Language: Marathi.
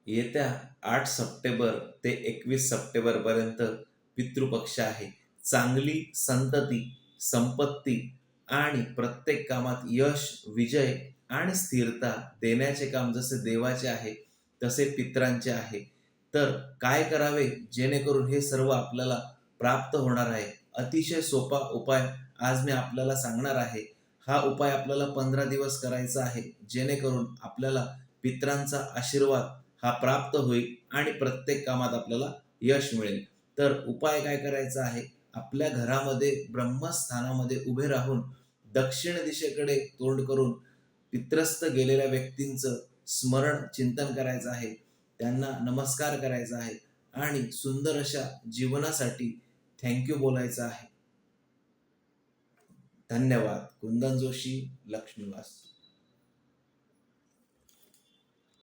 येत्या 8 सप्टेंबर ते 21 सप्टेंबरपर्यंत पितृपक्ष आहे. चांगली संतती, संपत्ती आणि प्रत्येक कामात यश, विजय आणि स्थिरता देण्याचे काम जसे देवाचे आहे, तसे पितरांचे आहे. तर काय करावे जेणेकरून हे सर्व आपल्याला प्राप्त होणार आहे? अतिशय सोपा उपाय आज मी आपल्याला सांगणार आहे. हा उपाय आपल्याला 15 दिवस करायचा आहे, जेणेकरून आपल्याला पितरांचा आशीर्वाद हा प्राप्त होईल आणि प्रत्येक कामात आपल्याला यश मिळेल. तर उपाय काय करायचा आहे? आपल्या घरामध्ये ब्रह्मस्थानामध्ये उभे राहून दक्षिण दिशेकडे तोंड करून पित्रस्थ गेलेल्या व्यक्तींचं स्मरण, चिंतन करायचं आहे. त्यांना नमस्कार करायचा आहे आणि सुंदर अशा जीवनासाठी थँक बोलायचं आहे. धन्यवाद. कुंदन जोशी, लक्ष्मी वास्तू.